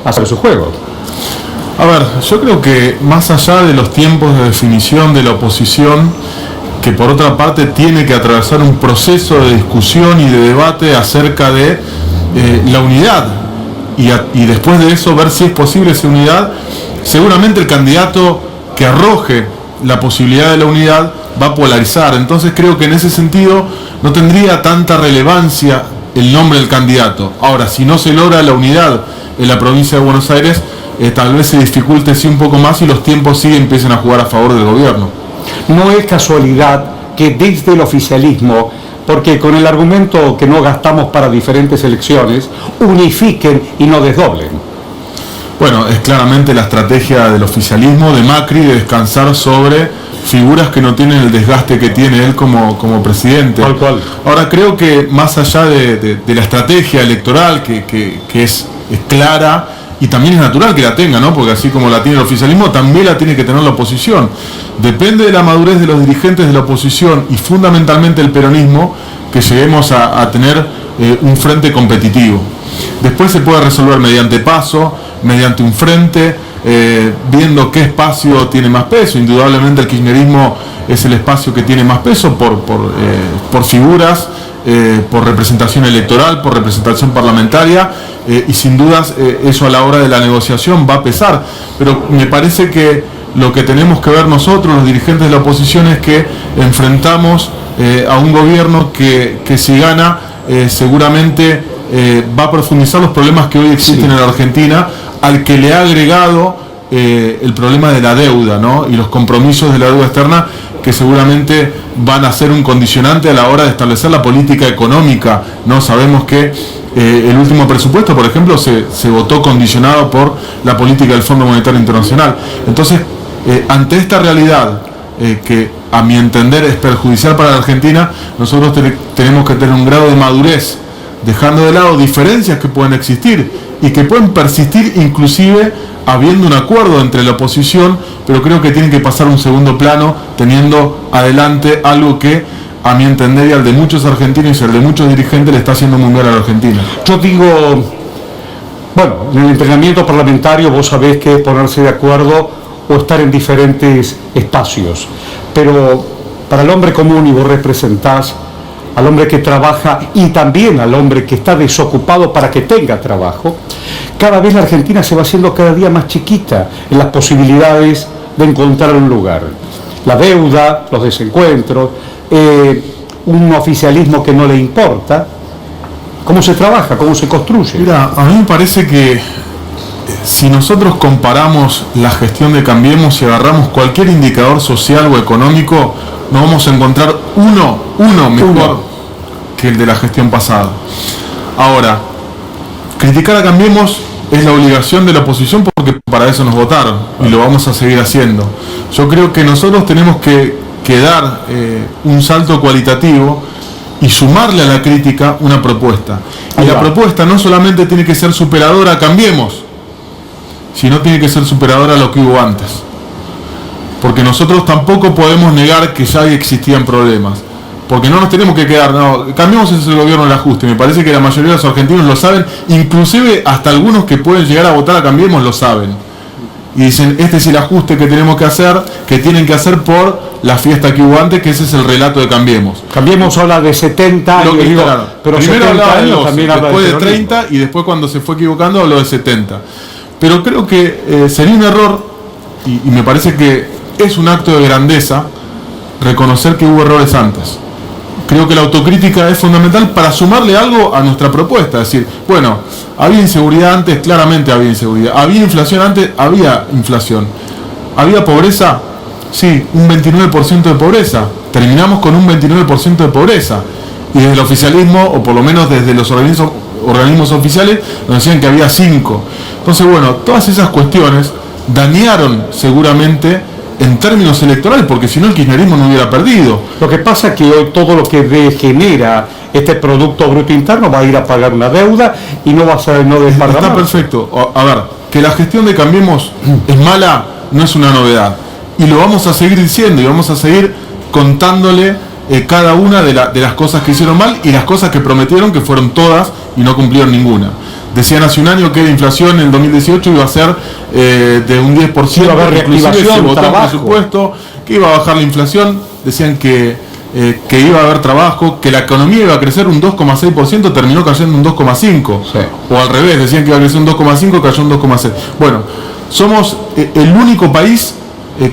hacer su juego. A ver, yo creo que más allá de los tiempos de definición de la oposición, que por otra parte tiene que atravesar un proceso de discusión y de debate acerca de la unidad, y después de eso ver si es posible esa unidad, seguramente el candidato que arroje la posibilidad de la unidad va a polarizar. Entonces creo que en ese sentido no tendría tanta relevancia el nombre del candidato. Ahora, si no se logra la unidad en la provincia de Buenos Aires, tal vez se dificulte sí un poco más y los tiempos sí empiecen a jugar a favor del gobierno. No es casualidad que desde el oficialismo, porque con el argumento que no gastamos para diferentes elecciones, unifiquen y no desdoblen. Bueno, es claramente la estrategia del oficialismo, de Macri, de descansar sobre figuras que no tienen el desgaste que tiene él como presidente. Tal cual. Ahora, creo que más allá de la estrategia electoral, que es clara, y también es natural que la tenga, ¿no? Porque así como la tiene el oficialismo, también la tiene que tener la oposición. Depende de la madurez de los dirigentes de la oposición y fundamentalmente el peronismo, que lleguemos a tener un frente competitivo. Después se puede resolver mediante paso, mediante un frente, viendo qué espacio tiene más peso. Indudablemente el kirchnerismo es el espacio que tiene más peso por figuras, por representación electoral, por representación parlamentaria, y sin dudas eso a la hora de la negociación va a pesar. Pero me parece que lo que tenemos que ver nosotros, los dirigentes de la oposición, es que enfrentamos a un gobierno que si gana seguramente va a profundizar los problemas que hoy existen en la Argentina, al que le ha agregado el problema de la deuda, ¿no? Y los compromisos de la deuda externa, que seguramente van a ser un condicionante a la hora de establecer la política económica, ¿no? Sabemos que el último presupuesto, por ejemplo, se votó condicionado por la política del Fondo Monetario Internacional. Entonces, ante esta realidad, que a mi entender es perjudicial para la Argentina, nosotros tenemos que tener un grado de madurez, dejando de lado diferencias que pueden existir y que pueden persistir inclusive habiendo un acuerdo entre la oposición, pero creo que tienen que pasar a un segundo plano, teniendo adelante algo que, a mi entender y al de muchos argentinos y al de muchos dirigentes, le está haciendo muy mal a la Argentina. Yo digo, bueno, en el entrenamiento parlamentario vos sabés que es ponerse de acuerdo o estar en diferentes espacios, pero para el hombre común, y vos representás al hombre que trabaja y también al hombre que está desocupado para que tenga trabajo, cada vez la Argentina se va haciendo cada día más chiquita en las posibilidades de encontrar un lugar. La deuda, los desencuentros, un oficialismo que no le importa. ¿Cómo se trabaja? ¿Cómo se construye? Mira, a mí me parece que si nosotros comparamos la gestión de Cambiemos y agarramos cualquier indicador social o económico, nos vamos a encontrar uno mejor que el de la gestión pasada. Ahora, criticar a Cambiemos es la obligación de la oposición, porque para eso nos votaron y lo vamos a seguir haciendo. Yo creo que nosotros tenemos que dar un salto cualitativo y sumarle a la crítica una propuesta. Y la propuesta no solamente tiene que ser superadora a Cambiemos, sino tiene que ser superadora a lo que hubo antes. Porque nosotros tampoco podemos negar que ya existían problemas. Porque no nos tenemos que quedar, no, Cambiemos es el gobierno del ajuste. Me parece que la mayoría de los argentinos lo saben, inclusive hasta algunos que pueden llegar a votar a Cambiemos lo saben. Y dicen, este es el ajuste que tenemos que hacer, que tienen que hacer por la fiesta que hubo antes, que ese es el relato de Cambiemos. Cambiemos habla de 70 años, claro, pero primero hablaba de 12, después de 30 y después cuando se fue equivocando habló de 70. Pero creo que sería un error, y me parece que es un acto de grandeza reconocer que hubo errores antes. Creo que la autocrítica es fundamental para sumarle algo a nuestra propuesta. Es decir, bueno, había inseguridad antes, claramente había inseguridad. Había inflación antes, había inflación. Había pobreza, sí, un 29% de pobreza. Terminamos con un 29% de pobreza. Y desde el oficialismo, o por lo menos desde los organismos oficiales, nos decían que había 5. Entonces, bueno, todas esas cuestiones dañaron seguramente en términos electorales, porque si no el kirchnerismo no hubiera perdido. Lo que pasa es que hoy todo lo que genera este Producto Bruto Interno va a ir a pagar una deuda y no va a ser, no desparramar. Está perfecto. A ver, que la gestión de Cambiemos es mala no es una novedad. Y lo vamos a seguir diciendo y vamos a seguir contándole cada una de las cosas que hicieron mal y las cosas que prometieron, que fueron todas y no cumplieron ninguna. Decían hace un año que la inflación en el 2018 iba a ser de un 10%, iba a haber reactivación, se votó trabajo, el presupuesto, que iba a bajar la inflación, decían que iba a haber trabajo, que la economía iba a crecer un 2,6%, terminó cayendo un 2,5%. Sí. O al revés, decían que iba a crecer un 2,5%, cayó un 2,6%. Bueno, somos el único país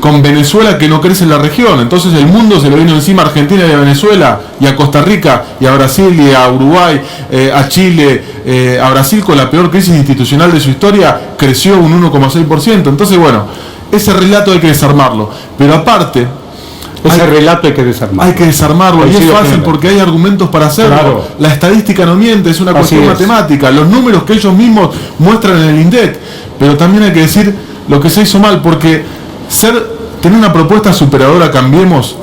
con Venezuela que no crece en la región. Entonces el mundo se le vino encima a Argentina y a Venezuela, y a Costa Rica, y a Brasil, y a Uruguay, a Chile. A Brasil, con la peor crisis institucional de su historia, creció un 1,6%. Entonces, bueno, ese relato hay que desarmarlo. Pero aparte, ese relato hay que desarmarlo. Hay que desarmarlo, y es fácil porque hay argumentos para hacerlo. Claro. La estadística no miente, es una cuestión matemática. Los números que ellos mismos muestran en el INDEC. Pero también hay que decir lo que se hizo mal, porque tener una propuesta superadora Cambiemos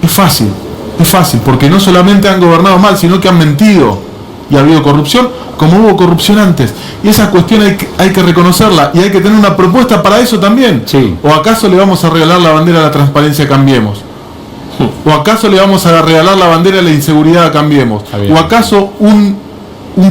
es fácil, porque no solamente han gobernado mal, sino que han mentido y ha habido corrupción, como hubo corrupción antes, y esa cuestión hay que reconocerla, y hay que tener una propuesta para eso también. Sí. ¿O acaso le vamos a regalar la bandera a la transparencia a Cambiemos? ¿O acaso le vamos a regalar la bandera a la inseguridad a Cambiemos? ¿O acaso un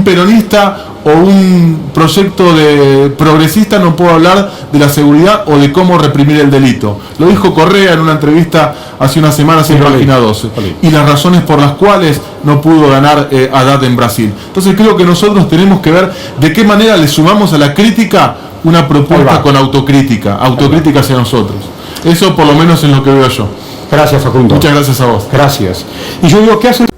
peronista o un proyecto de progresista no puede hablar de la seguridad o de cómo reprimir el delito? Lo dijo Correa en una entrevista hace unas semanas en Página 12. Y las razones por las cuales no pudo ganar Haddad en Brasil. Entonces creo que nosotros tenemos que ver de qué manera le sumamos a la crítica una propuesta con autocrítica hacia nosotros. Eso por lo menos es lo que veo yo. Gracias, Facundo. Muchas gracias a vos. Gracias. Y yo digo, ¿qué hacen?